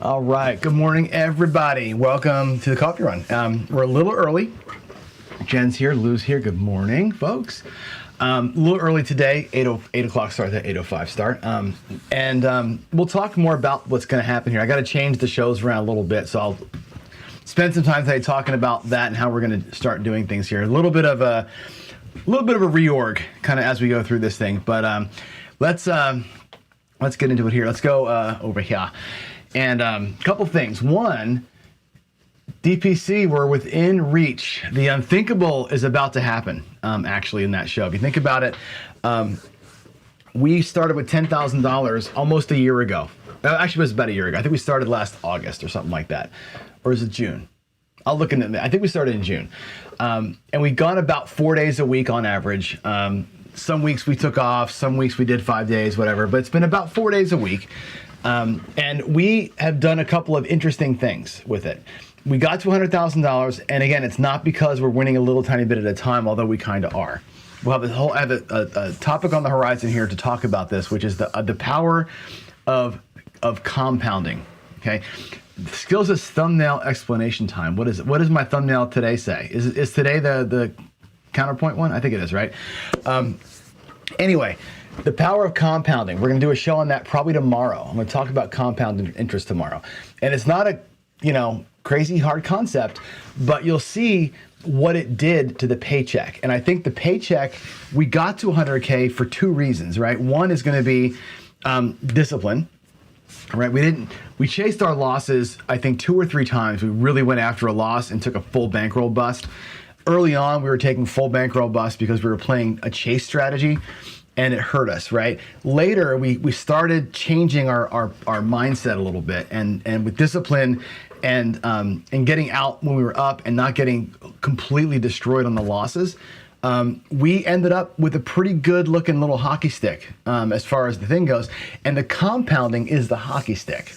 All right. Good morning, everybody. Welcome to the coffee run. We're a little early. Jen's here. Lou's here. Good morning, folks. A little early today. 8 o'clock start. That 8:05 start. We'll talk more about what's going to happen here. I got to change the shows around a little bit, so I'll spend some time today talking about that and how we're going to start doing things here. A little bit of a reorg, kind of as we go through this thing. But let's get into it here. Let's go over here. And a couple things. One, DPC, we're within reach. The unthinkable is about to happen, actually, in that show. If you think about it, we started with $10,000 almost a year ago. Actually, it was about a year ago. I think we started last August or something like that. Or is it June? I'll look into it. I think we started in June. And we got about 4 days a week on average. Some weeks we took off, some weeks we did 5 days, whatever. But it's been about 4 days a week. And we have done a couple of interesting things with it. We got to $100,000, and again, it's not because we're winning a little tiny bit at a time, although we kind of are. We'll have a topic on the horizon here to talk about this, which is the power of compounding. Okay, skills is thumbnail explanation time. What is it? What does my thumbnail today say? Is today the Counterpoint one? I think it is, right? Anyway. The power of compounding. We're going to do a show on that probably tomorrow. I'm going to talk about compound interest tomorrow. And it's not a, crazy hard concept, but you'll see what it did to the paycheck. And I think the paycheck, we got to 100K for two reasons, right? One is going to be discipline, right? We chased our losses, I think 2 or 3 times. We really went after a loss and took a full bankroll bust. Early on, we were taking full bankroll bust because we were playing a chase strategy. And it hurt us, right? Later, we started changing our mindset a little bit, and with discipline and getting out when we were up and not getting completely destroyed on the losses, we ended up with a pretty good looking little hockey stick as far as the thing goes. And the compounding is the hockey stick,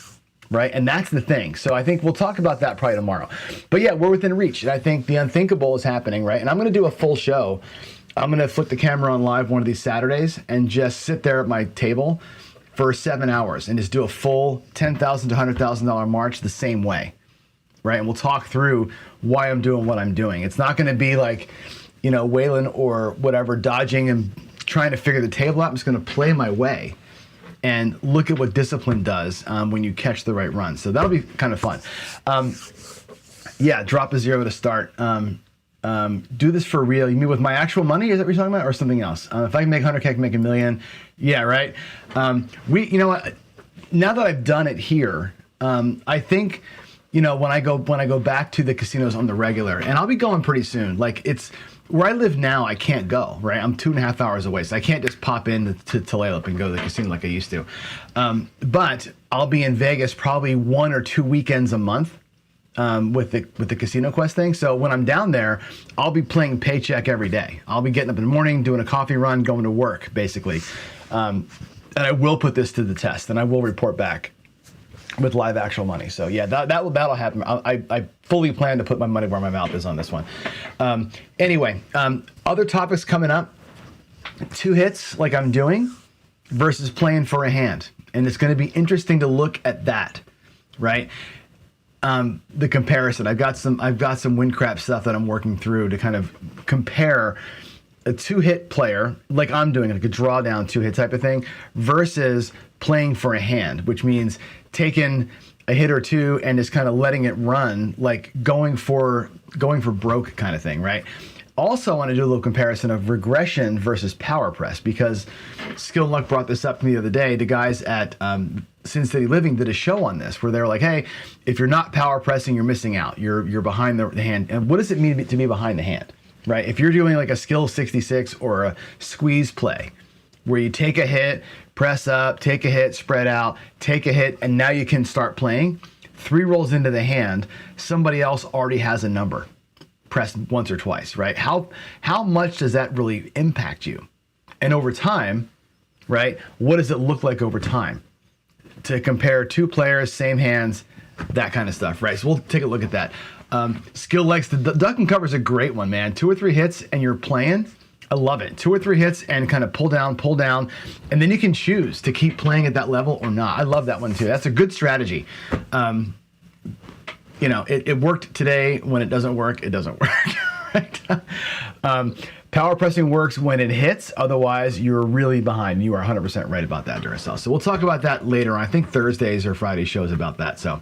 right? And that's the thing. So I think we'll talk about that probably tomorrow. But yeah, we're within reach, and I think the unthinkable is happening, right? And I'm going to do a full show. I'm going to flip the camera on live one of these Saturdays and just sit there at my table for 7 hours and just do a full $10,000 to $100,000 march the same way, right? And we'll talk through why I'm doing what I'm doing. It's not going to be like, Waylon or whatever, dodging and trying to figure the table out. I'm just going to play my way and look at what discipline does when you catch the right run. So that'll be kind of fun. Yeah, drop a zero to start. Do this for real. You mean with my actual money? Is that what you're talking about, or something else? If I can make 100K, I can make $1 million. Yeah, right. You know what? Now that I've done it here, I think, when I go back to the casinos on the regular, and I'll be going pretty soon. Like it's where I live now, I can't go. Right, I'm 2.5 hours away, so I can't just pop in to Tulalip and go to the casino like I used to. But I'll be in Vegas probably 1 or 2 weekends a month. With the Casino Quest thing. So when I'm down there, I'll be playing paycheck every day. I'll be getting up in the morning, doing a coffee run, going to work, basically. And I will put this to the test, and I will report back with live actual money. So yeah, that'll happen. I fully plan to put my money where my mouth is on this one. Anyway, other topics coming up. 2 hits like I'm doing versus playing for a hand. And it's going to be interesting to look at that, right? The comparison. I've got some Windcrap stuff that I'm working through to kind of compare a 2-hit player, like I'm doing, like a drawdown 2-hit type of thing, versus playing for a hand, which means taking a hit or two and just kind of letting it run, like going for broke kind of thing, right? Also, I want to do a little comparison of regression versus power press, because Skill and Luck brought this up to me the other day. The guys at Sin City Living did a show on this where they were like, hey, if you're not power pressing, you're missing out. You're behind the hand. And what does it mean to be behind the hand, right? If you're doing like a Skill 66 or a squeeze play where you take a hit, press up, take a hit, spread out, take a hit, and now you can start playing, 3 rolls into the hand, somebody else already has a number. Press once or twice, right? How much does that really impact you? And over time, right, what does it look like over time? To compare 2 players, same hands, that kind of stuff, right? So we'll take a look at that. Skill legs, the duck and cover is a great one, man. 2 or 3 hits and you're playing, I love it. 2 or 3 hits and kind of pull down, and then you can choose to keep playing at that level or not. I love that one too. That's a good strategy. It worked today. When it doesn't work, it doesn't work. Right? Power pressing works when it hits. Otherwise, you're really behind. You are 100% right about that, Duracell. So we'll talk about that later on. I think Thursdays or Friday shows about that. So,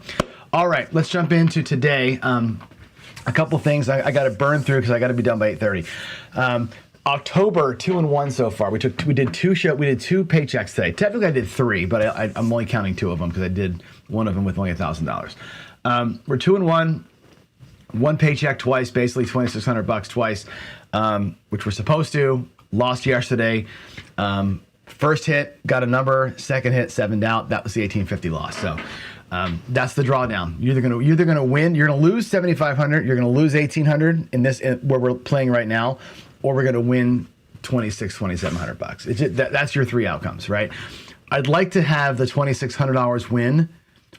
all right, let's jump into today. A couple things I got to burn through because I got to be done by 8:30. October 2-1 so far. We did 2 paychecks today. Technically, I did 3, but I'm only counting 2 of them because I did one of them with only $1,000. We're 2-1. 1 paycheck twice, basically $2,600 twice, which we're supposed to. Lost yesterday. First hit, got a number. Second hit, 7'd out. That was the $1,850 loss. So that's the drawdown. You're either gonna win. You're gonna lose $7,500. You're gonna lose $1,800 in this where we're playing right now, or we're gonna win $2,700. That's your 3 outcomes, right? I'd like to have the $2,600 win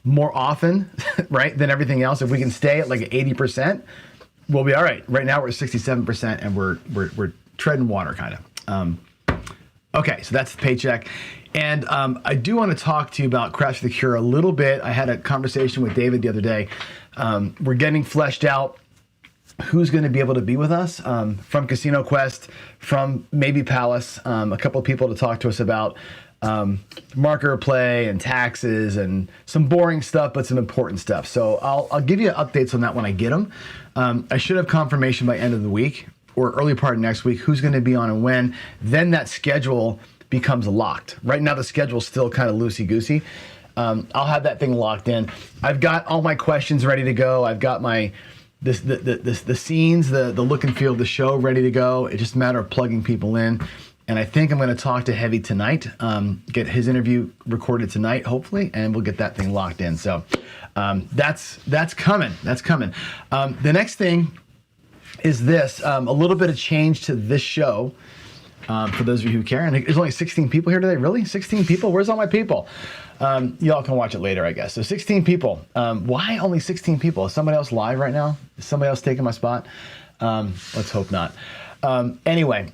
more often, right, than everything else. If we can stay at like 80%, we'll be all right. Right now we're at 67%, and we're treading water, kind of. Okay, so that's the paycheck. And I do want to talk to you about Crash for the Cure a little bit. I had a conversation with David the other day. We're getting fleshed out who's going to be able to be with us from Casino Quest, from maybe Palace, a couple of people to talk to us about marker play and taxes and some boring stuff, but some important stuff. So I'll give you updates on that when I get them. I should have confirmation by end of the week or early part of next week who's going to be on and when. Then that schedule becomes locked. Right now the schedule's still kind of loosey-goosey. I'll have that thing locked in. I've got all my questions ready to go. I've got the scenes, the look and feel of the show ready to go. It's just a matter of plugging people in. And I think I'm going to talk to Heavy tonight, get his interview recorded tonight, hopefully, and we'll get that thing locked in. So that's coming. That's coming. The next thing is this, a little bit of change to this show for those of you who care. And there's only 16 people here today. Really? 16 people? Where's all my people? Y'all can watch it later, I guess. So 16 people. Why only 16 people? Is somebody else live right now? Is somebody else taking my spot? Let's hope not. Anyway.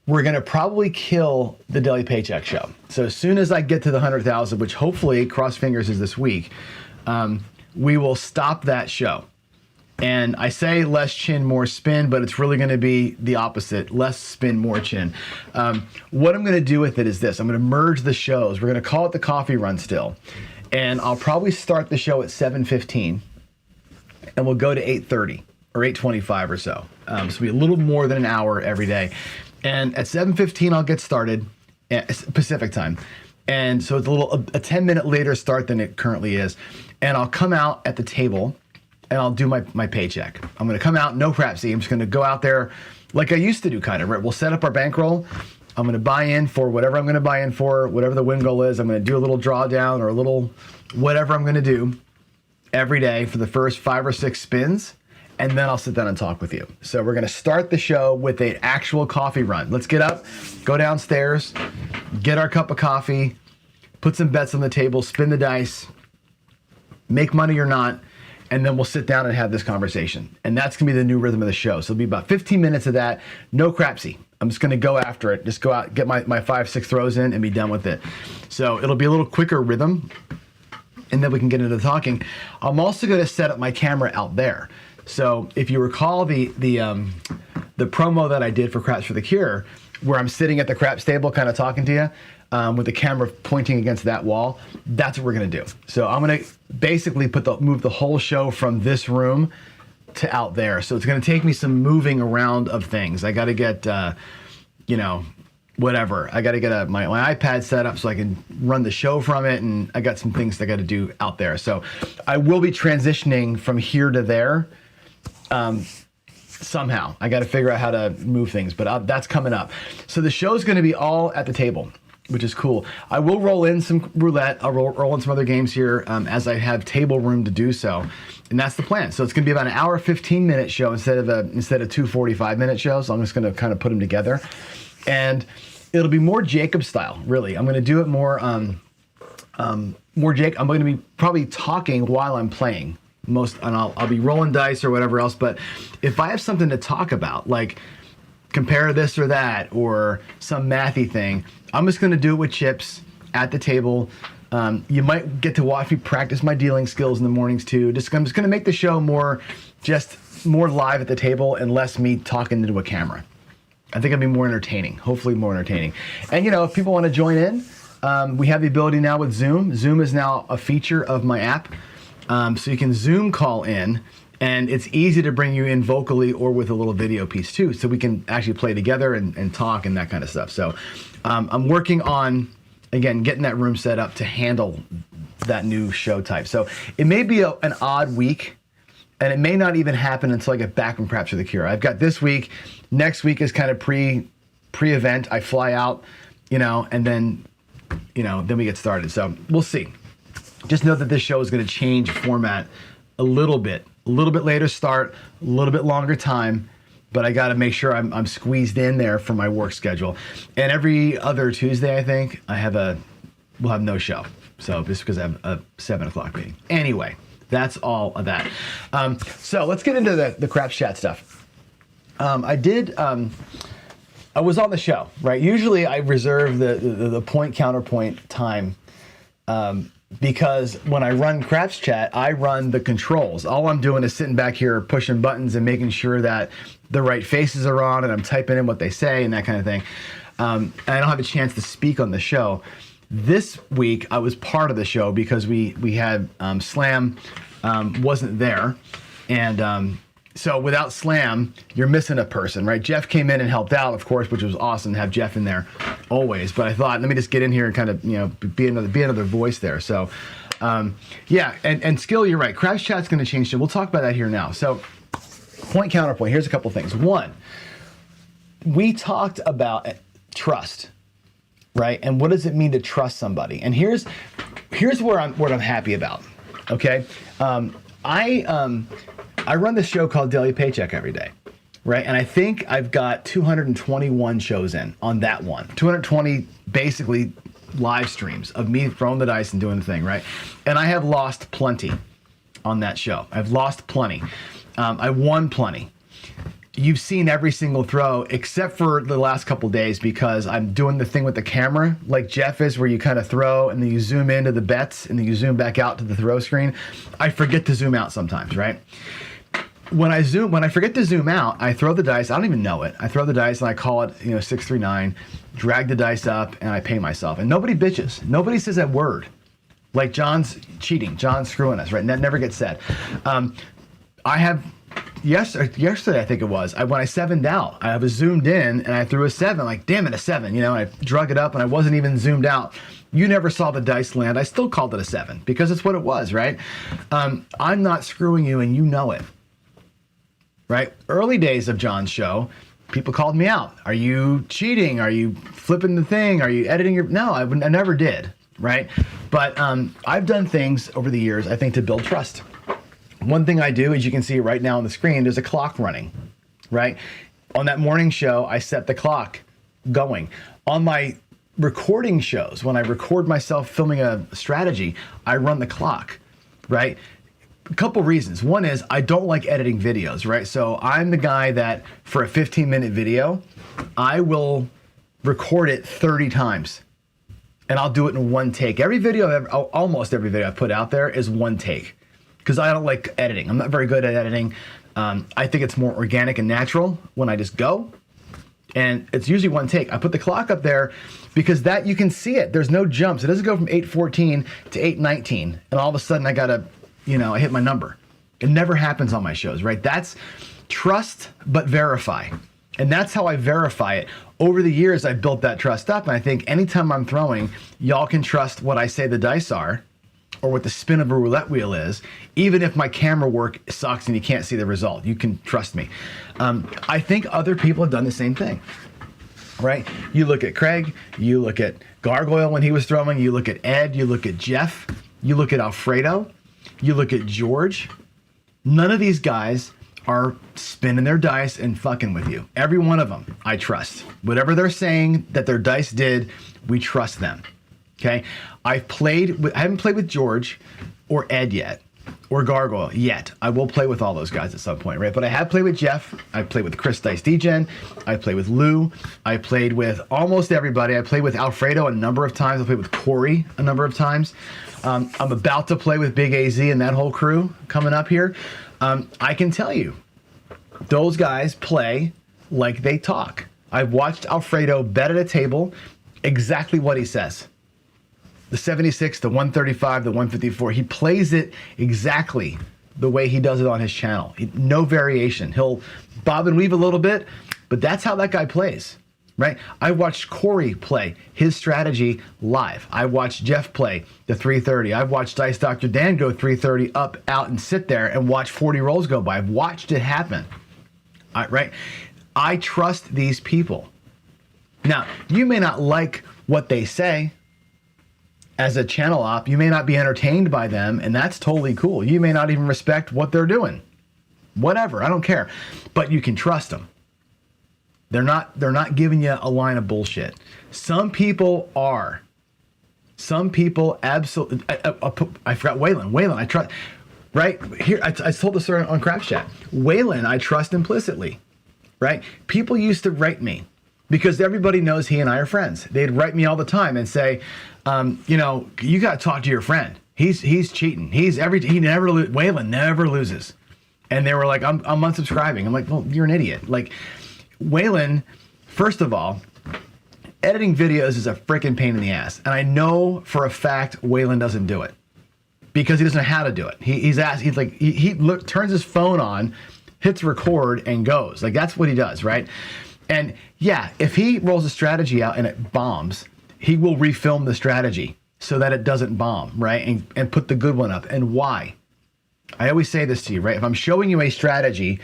We're going to probably kill the Daily Paycheck show. So as soon as I get to the 100,000, which hopefully, cross fingers, is this week, we will stop that show. And I say less chin, more spin, but it's really going to be the opposite. Less spin, more chin. What I'm going to do with it is this. I'm going to merge the shows. We're going to call it the coffee run still. And I'll probably start the show at 7:15. And we'll go to 8:30 or 8:25 or so. So it'll be a little more than an hour every day. And at 7:15, I'll get started, Pacific time. And so it's a 10-minute later start than it currently is. And I'll come out at the table and I'll do my paycheck. I'm going to come out, no crapsy. I'm just going to go out there like I used to do, kind of, right? We'll set up our bankroll. I'm going to buy in for whatever I'm going to buy in for, whatever the win goal is. I'm going to do a little drawdown or a little whatever I'm going to do every day for the first 5 or 6 spins. And then I'll sit down and talk with you. So we're going to start the show with an actual coffee run. Let's get up, go downstairs, get our cup of coffee, put some bets on the table, spin the dice, make money or not, and then we'll sit down and have this conversation. And that's going to be the new rhythm of the show. So it'll be about 15 minutes of that. No crapsy. I'm just going to go after it. Just go out, get my 5, 6 throws in and be done with it. So it'll be a little quicker rhythm, and then we can get into the talking. I'm also going to set up my camera out there. So if you recall the promo that I did for Craps for the Cure, where I'm sitting at the craps table kind of talking to you with the camera pointing against that wall, that's what we're going to do. So I'm going to basically move the whole show from this room to out there. So it's going to take me some moving around of things. I got to get, whatever. I got to get my iPad set up so I can run the show from it, and I got some things I got to do out there. So I will be transitioning from here to there. Somehow I got to figure out how to move things, but that's coming up. So the show's going to be all at the table, which is cool. I will roll in some roulette. I'll roll in some other games here as I have table room to do so, and that's the plan. So it's going to be about an hour, 15-minute show instead of 2 45-minute shows. So I'm just going to kind of put them together, and it'll be more Jacob style. Really, I'm going to do it more Jake. I'm going to be probably talking while I'm playing. And I'll be rolling dice or whatever else. But if I have something to talk about, like compare this or that or some mathy thing. I'm just going to do it with chips at the table. You might get to watch me practice my dealing skills in the mornings too. I'm just going to make the show more live at the table and less me talking into a camera. I think it'll be more entertaining, hopefully more entertaining. And if people want to join in, we have the ability now with Zoom. Zoom is now a feature of my app. So you can Zoom call in, and it's easy to bring you in vocally or with a little video piece too. So we can actually play together and talk and that kind of stuff. So I'm working on, again, getting that room set up to handle that new show type. So it may be an odd week, and it may not even happen until I get back from Craps for the Cure. I've got this week. Next week is kind of pre-event. I fly out, and then we get started. So we'll see. Just know that this show is going to change format a little bit later start, a little bit longer time, but I got to make sure I'm squeezed in there for my work schedule. And every other Tuesday, I think, we'll have no show. So just because I have a 7 o'clock meeting. Anyway, that's all of that. So let's get into the Craps Chat stuff. I was on the show, right? Usually I reserve the point counterpoint time because when I run Craps Chat, I run the controls. All I'm doing is sitting back here pushing buttons and making sure that the right faces are on and I'm typing in what they say and that kind of thing. And I don't have a chance to speak on the show. This week I was part of the show because we had Slam wasn't there, and so without Slam, you're missing a person, right? Jeff came in and helped out, of course, which was awesome to have Jeff in there always. But I thought, let me just get in here and kind of, be another voice there. So, yeah, and Skill, you're right. Craps Chat's going to change. So we'll talk about that here now. So, point counterpoint. Here's a couple things. One, we talked about trust, right? And what does it mean to trust somebody? And here's what I'm happy about. Okay, I run this show called Daily Paycheck every day, right? And I think I've got 221 shows in on that one. 220 basically live streams of me throwing the dice and doing the thing, right? And I have lost plenty on that show. I've lost plenty. I won plenty. You've seen every single throw except for the last couple days because I'm doing the thing with the camera like Jeff is, where you kind of throw and then you zoom into the bets and then you zoom back out to the throw screen. I forget to zoom out sometimes, right? When I forget to zoom out, I throw the dice. I don't even know it. I throw the dice and I call it, 639, drag the dice up, and I pay myself. And nobody bitches. Nobody says that word. Like John's cheating, John's screwing us, right? That never gets said. I have yesterday, I think it was, when I sevened out, I was zoomed in and I threw a 7, like, damn it, a 7, and I drug it up and I wasn't even zoomed out. You never saw the dice land. I still called it a 7 because it's what it was, right? I'm not screwing you and you know it, right? Early days of John's show, people called me out. Are you cheating? Are you flipping the thing? Are you editing your... No, I never did, right? But I've done things over the years, I think, to build trust. One thing I do, as you can see right now on the screen, there's a clock running, right? On that morning show, I set the clock going. On my recording shows, when I record myself filming a strategy, I run the clock, right? A couple reasons. One is I don't like editing videos, right? So I'm the guy that for a 15-minute video, I will record it 30 times. And I'll do it in one take. Almost every video I put out there is one take. Because I don't like editing. I'm not very good at editing. I think it's more organic and natural when I just go. And it's usually one take. I put the clock up there because that you can see it. There's no jumps. It doesn't go from 8:14 to 8:19. And all of a sudden I gotta, I hit my number. It never happens on my shows, right? That's trust but verify. And that's how I verify it. Over the years, I've built that trust up. And I think anytime I'm throwing, y'all can trust what I say the dice are, or what the spin of a roulette wheel is, even if my camera work sucks and you can't see the result. You can trust me. I think other people have done the same thing, right? You look at Craig, you look at Gargoyle when he was throwing, you look at Ed, you look at Jeff, you look at Alfredo, you look at George. None of these guys are spinning their dice and fucking with you. Every one of them, I trust. Whatever they're saying that their dice did, we trust them. Okay, I haven't played with George or Ed yet. or Gargoyle yet. I will play with all those guys at some point, right? But I have played with Jeff. I played with Chris Dice Degen. I played with Lou. I played with almost everybody. I played with Alfredo a number of times. I played with Corey a number of times. I'm about to play with Big AZ and that whole crew coming up here. I can tell you, those guys play like they talk. I've watched Alfredo bet at a table exactly what he says. The 76, the 135, the 154, he plays it exactly the way he does it on his channel. No variation. He'll bob and weave a little bit, but that's how that guy plays, right? I watched Corey play his strategy live. I watched Jeff play the 330. I've watched Dice Dr. Dan go 330 up, out, and sit there and watch 40 rolls go by. I've watched it happen, right? I trust these people. Now, you may not like what they say as a channel op. You may not be entertained by them, and that's totally cool. You may not even respect what they're doing. Whatever, I don't care. But you can trust them. They're not giving you a line of bullshit. Some people are. Some people absolutely. I forgot Waylon. Waylon, I trust. Right here, I told this on Craps Chat. Waylon, I trust implicitly. Right? People used to write me because everybody knows he and I are friends. They'd write me all the time and say, you know, you got to talk to your friend. He's cheating. Waylon never loses. And they were like, I'm unsubscribing. I'm like, well, you're an idiot. Like, Waylon, first of all, editing videos is a freaking pain in the ass. And I know for a fact Waylon doesn't do it because he doesn't know how to do it. He turns his phone on, hits record, and goes. Like, that's what he does, right? And yeah, if he rolls a strategy out and it bombs, he will refilm the strategy so that it doesn't bomb, right? And put the good one up. And why? I always say this to you, right? If I'm showing you a strategy,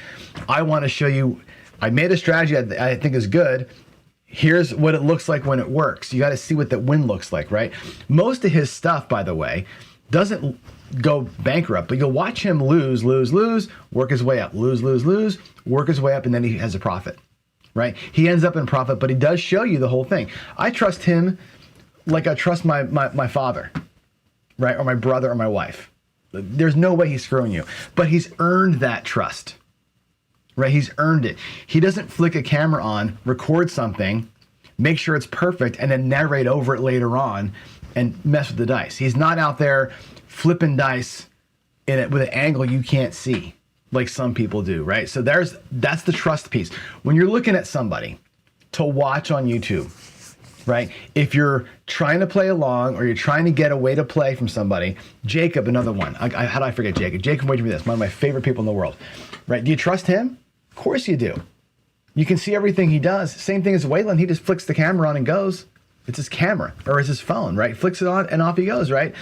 I want to show you, I made a strategy I think is good. Here's what it looks like when it works. You got to see what the win looks like, right? Most of his stuff, by the way, doesn't go bankrupt, but you'll watch him lose, work his way up, lose, work his way up, and then he has a profit, right? He ends up in profit, but he does show you the whole thing. I trust him like I trust my father, right? Or my brother or my wife. There's no way he's screwing you, but he's earned that trust, right? He's earned it. He doesn't flick a camera on, record something, make sure it's perfect, and then narrate over it later on and mess with the dice. He's not out there flipping dice in it with an angle you can't see like some people do, right? So that's the trust piece. When you're looking at somebody to watch on YouTube, right? If you're trying to play along or you're trying to get a way to play from somebody, Jacob, another one. How do I forget Jacob? Jacob Waged Me This, one of my favorite people in the world, right? Do you trust him? Of course you do. You can see everything he does. Same thing as Waylon. He just flicks the camera on and goes. It's his camera or it's his phone, right? Flicks it on and off he goes, right?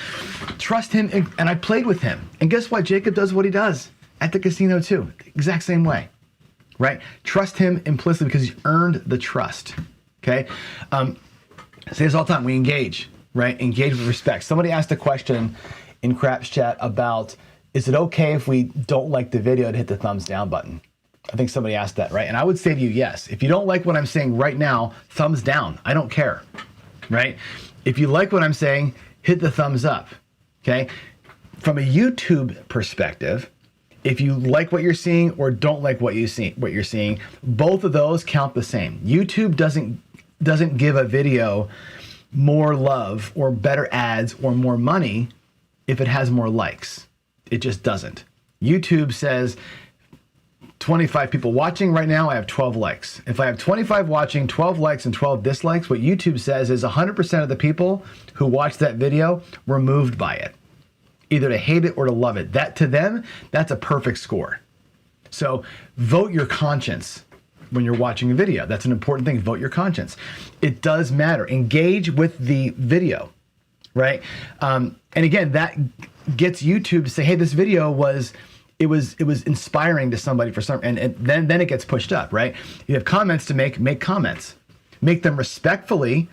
Trust him. And I played with him. And guess what? Jacob does what he does at the casino too. Exact same way, right? Trust him implicitly because he's earned the trust, okay? I say this all the time. We engage, right? Engage with respect. Somebody asked a question in Craps Chat about, is it okay if we don't like the video to hit the thumbs down button? I think somebody asked that, right? And I would say to you, yes. If you don't like what I'm saying right now, thumbs down. I don't care, right? If you like what I'm saying, hit the thumbs up, okay? From a YouTube perspective, if you like what you're seeing or don't like what you're seeing, both of those count the same. YouTube doesn't give a video more love or better ads or more money if it has more likes. It just doesn't. YouTube says 25 people watching right now, I have 12 likes. If I have 25 watching, 12 likes and 12 dislikes, what YouTube says is 100% of the people who watched that video were moved by it, either to hate it or to love it. That to them, that's a perfect score. So vote your conscience when you're watching a video. That's an important thing. Vote your conscience. It does matter. Engage with the video, right? And again, that gets YouTube to say, hey, this video was inspiring to somebody for some, and then it gets pushed up, right? You have comments to make comments. Make them respectfully,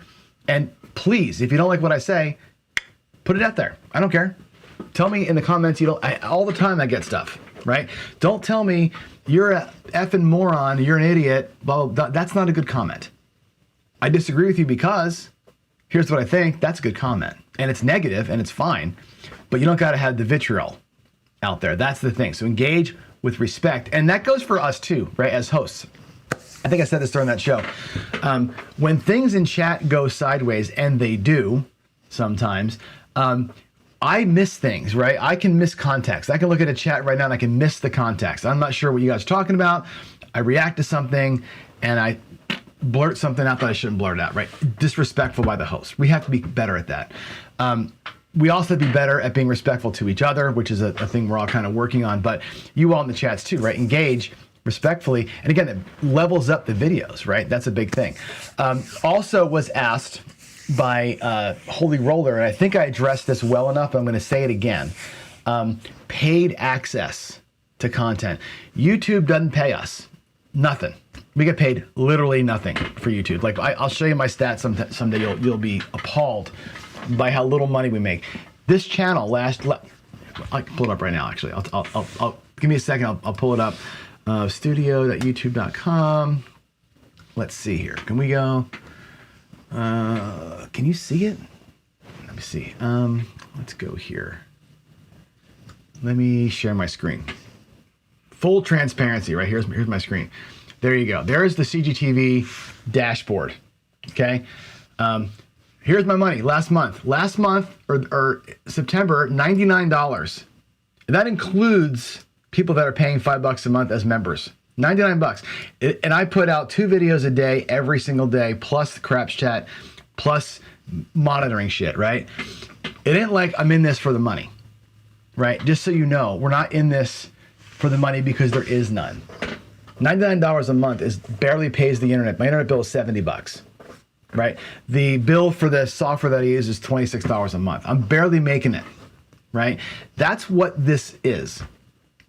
and please, if you don't like what I say, put it out there. I don't care. Tell me in the comments you don't, all the time I get stuff, right? Don't tell me you're a effing moron, you're an idiot, blah, blah, blah. That's not a good comment. I disagree with you because here's what I think, that's a good comment. And it's negative and it's fine, but you don't gotta have the vitriol out there. That's the thing. So engage with respect. And that goes for us too, right? As hosts. I think I said this during that show. When things in chat go sideways, and they do sometimes, I miss things, right? I can miss context. I can look at a chat right now and I can miss the context. I'm not sure what you guys are talking about. I react to something and I blurt something out that I shouldn't blurt out, right? Disrespectful by the host. We have to be better at that. We also have to be better at being respectful to each other, which is a thing we're all kind of working on. But you all in the chats too, right? Engage respectfully. And again, it levels up the videos, right? That's a big thing. Also was asked by Holy Roller, and I think I addressed this well enough, I'm going to say it again. Paid access to content. YouTube doesn't pay us. Nothing. We get paid literally nothing for YouTube. Like I'll show you my stats someday. You'll be appalled by how little money we make. This channel I can pull it up right now. Actually, I'll give me a second. I'll pull it up. Studio.youtube.com. Let's see here. Can we go? Can you see it? Let me see. Let's go here. Let me share my screen. Full transparency, right? Here's my screen. There you go. There's the CGTV dashboard. Okay. Here's my money. Last month or September, $99. That includes people that are paying $5 a month as members. 99 bucks. And I put out 2 videos a day, every single day, plus the craps chat, plus monitoring shit, right? It ain't like I'm in this for the money, right? Just so you know, we're not in this for the money because there is none. $99 a month barely pays the internet. My internet bill is 70 bucks, right? The bill for the software that I use is $26 a month. I'm barely making it, right? That's what this is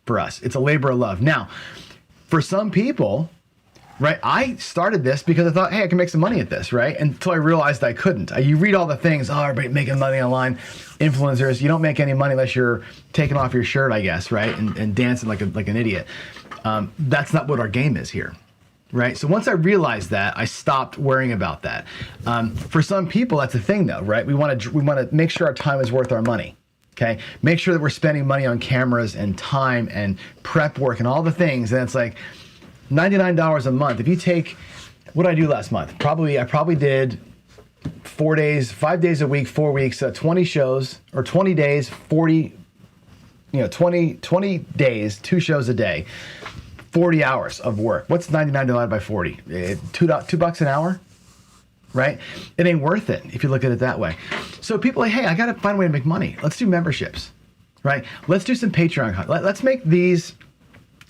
for us. It's a labor of love. Now, for some people, right, I started this because I thought, hey, I can make some money at this, right? Until I realized I couldn't. You read all the things, oh, everybody making money online, influencers. You don't make any money unless you're taking off your shirt, I guess, right? And dancing like an idiot. That's not what our game is here, right? So once I realized that, I stopped worrying about that. For some people, that's a thing though, right? We want to make sure our time is worth our money. Okay, make sure that we're spending money on cameras and time and prep work and all the things. And it's like $99 a month. If you take, what did I do last month? I probably did 4 days, 5 days a week, 4 weeks, 20 shows or 20 days, 20 days, 2 shows a day, 40 hours of work. What's 99 divided by 40? $2 an hour? Right? It ain't worth it if you look at it that way. So people are like, hey, I got to find a way to make money. Let's do memberships, right? Let's do some Patreon. Let's make these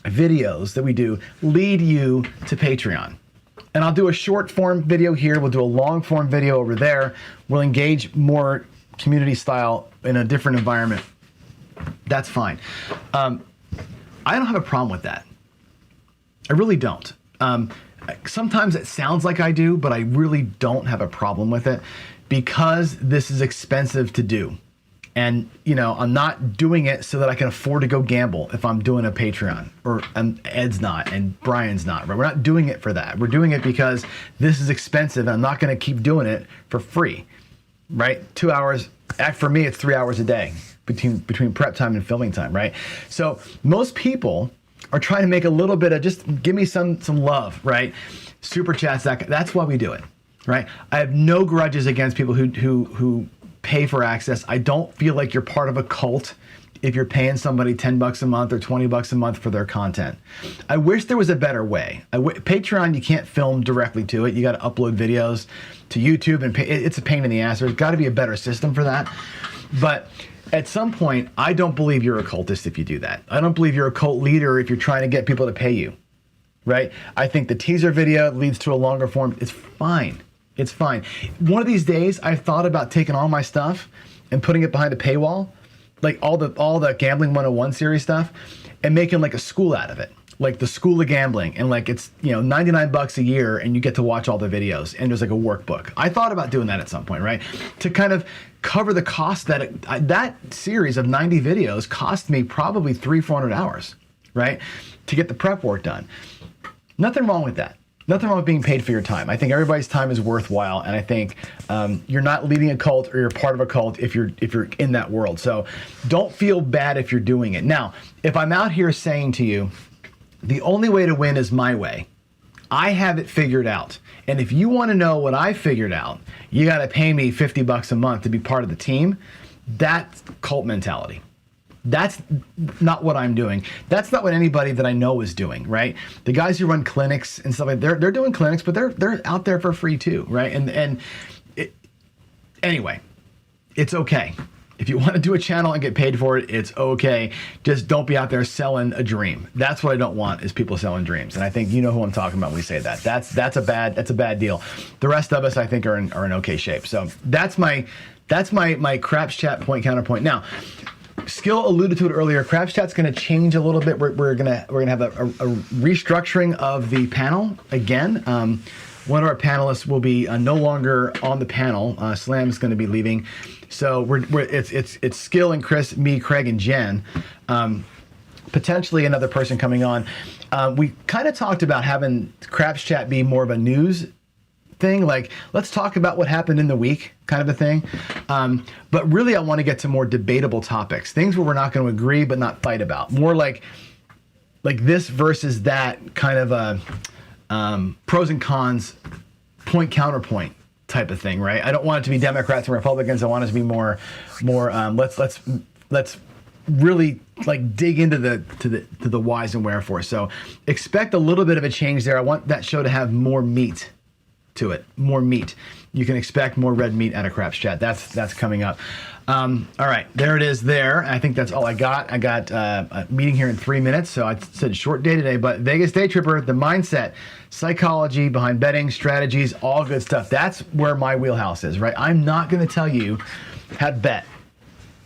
videos that we do lead you to Patreon. And I'll do a short form video here. We'll do a long form video over there. We'll engage more community style in a different environment. That's fine. I don't have a problem with that. I really don't. Sometimes it sounds like I do, but I really don't have a problem with it because this is expensive to do. And, I'm not doing it so that I can afford to go gamble if I'm doing a Patreon, or Ed's not and Brian's not. Right? We're not doing it for that. We're doing it because this is expensive and I'm not going to keep doing it for free, right? 2 hours. For me, it's 3 hours a day between prep time and filming time, right? So most people are trying to make a little bit of, just give me some love, right? Super chats, that's why we do it, right? I have no grudges against people who pay for access. I don't feel like you're part of a cult if you're paying somebody $10 a month or $20 a month for their content. I wish there was a better way. Patreon, you can't film directly to it. You got to upload videos to YouTube, and it's a pain in the ass. There's got to be a better system for that. But at some point, I don't believe you're a cultist if you do that. I don't believe you're a cult leader if you're trying to get people to pay you, right? I think the teaser video leads to a longer form. It's fine. It's fine. One of these days, I've thought about taking all my stuff and putting it behind a paywall, like all the Gambling 101 series stuff, and making like a school out of it, like the School of Gambling, and like it's 99 bucks a year, and you get to watch all the videos, and there's like a workbook. I thought about doing that at some point, right? To kind of cover the cost that series of 90 videos cost me probably 300-400 hours, right? To get the prep work done. Nothing wrong with that. nothing wrong with being paid for your time. I think everybody's time is worthwhile, and I think you're not leading a cult or you're part of a cult if you're in that world. So don't feel bad if you're doing it. Now, if I'm out here saying to you, the only way to win is my way, I have it figured out. And if you want to know what I figured out, you got to pay me $50 a month to be part of the team. That's cult mentality. That's not what I'm doing. That's not what anybody that I know is doing, right? The guys who run clinics and stuff like that, they're doing clinics, but they're out there for free too, right? Anyway, it's okay. If you want to do a channel and get paid for it, it's okay. Just don't be out there selling a dream. That's what I don't want, is people selling dreams. And I think you know who I'm talking about when we say that. That's a bad deal. The rest of us, I think, are in okay shape. So that's my Craps Chat point counterpoint. Now, Skill alluded to it earlier. Craps Chat's going to change a little bit. We're gonna have a restructuring of the panel again. One of our panelists will be no longer on the panel. Slam's going to be leaving. So it's Skill and Chris, me, Craig, and Jen. Potentially another person coming on. We kind of talked about having Craps Chat be more of a news thing, like let's talk about what happened in the week kind of a thing. But really I want to get to more debatable topics, things where we're not going to agree but not fight about. More like this versus that kind of a pros and cons, point counterpoint type of thing, right? I don't want it to be Democrats and Republicans. I want it to be more let's really like dig into the whys and wherefore. So expect a little bit of a change there. I want that show to have more meat to it, more meat. You can expect more red meat out of Craps Chat. That's coming up. All right, there it is there. I think that's all I got. I got a meeting here in 3 minutes, so I said short day today, but Vegas Day Tripper, the mindset, psychology behind betting, strategies, all good stuff. That's where my wheelhouse is, right? I'm not going to tell you how to bet,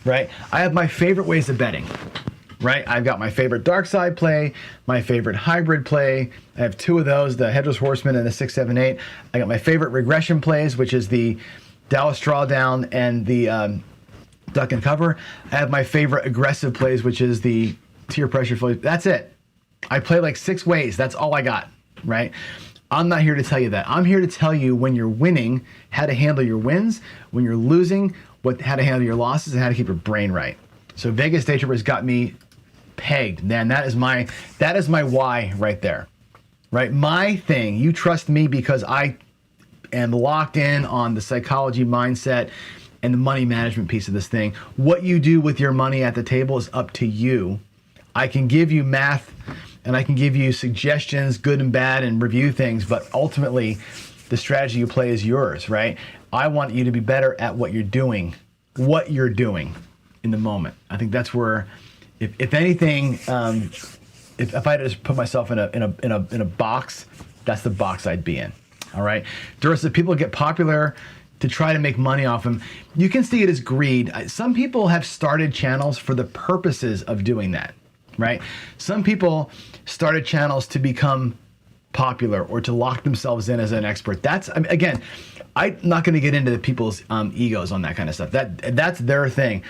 right? I have my favorite ways of betting, right? I've got my favorite dark side play, my favorite hybrid play. I have two of those, the Headless Horseman and the 678. I got my favorite regression plays, which is the Dallas Drawdown and the duck and cover. I have my favorite aggressive plays, which is the tier pressure flow. That's it. I play like 6 ways. That's all I got, right? I'm not here to tell you that. I'm here to tell you when you're winning, how to handle your wins, when you're losing, how to handle your losses, and how to keep your brain right. So Vegas Day Tripper's got me pegged. Man, that is my why right there, right? My thing. You trust me because I am locked in on the psychology, mindset, and the money management piece of this thing. What you do with your money at the table is up to you. I can give you math and I can give you suggestions, good and bad, and review things, but ultimately the strategy you play is yours, right? I want you to be better at what you're doing in the moment. I think that's where, if anything, if I had to just put myself in a box, that's the box I'd be in. All right. Doris, if people get popular to try to make money off them, you can see it as greed. Some people have started channels for the purposes of doing that, right? Some people started channels to become popular or to lock themselves in as an expert. That's, again, I'm not going to get into the people's egos on that kind of stuff. That's their thing.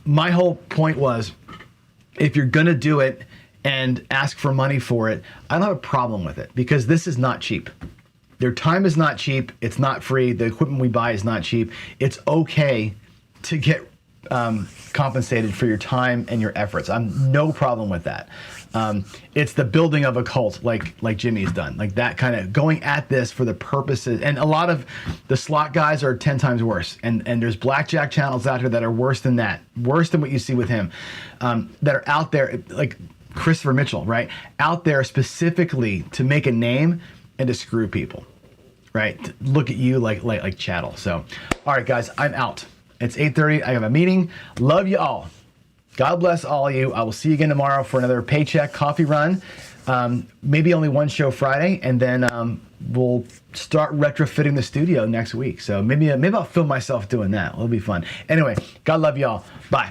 My whole point was, if you're going to do it and ask for money for it, I don't have a problem with it, because this is not cheap. Their time is not cheap. It's not free. The equipment we buy is not cheap. It's okay to get compensated for your time and your efforts. I'm no problem with that. It's the building of a cult, like Jimmy's done, like that kind of going at this for the purposes. And a lot of the slot guys are 10 times worse. And there's blackjack channels out here that are worse than that, worse than what you see with him, that are out there, like Christopher Mitchell, right? Out there specifically to make a name and to screw people, right? To look at you like chattel. So, all right, guys, I'm out. It's 8:30. I have a meeting. Love you all. God bless all of you. I will see you again tomorrow for another paycheck coffee run. Maybe only one show Friday, and then we'll start retrofitting the studio next week. So maybe I'll film myself doing that. It'll be fun. Anyway, God love you all. Bye.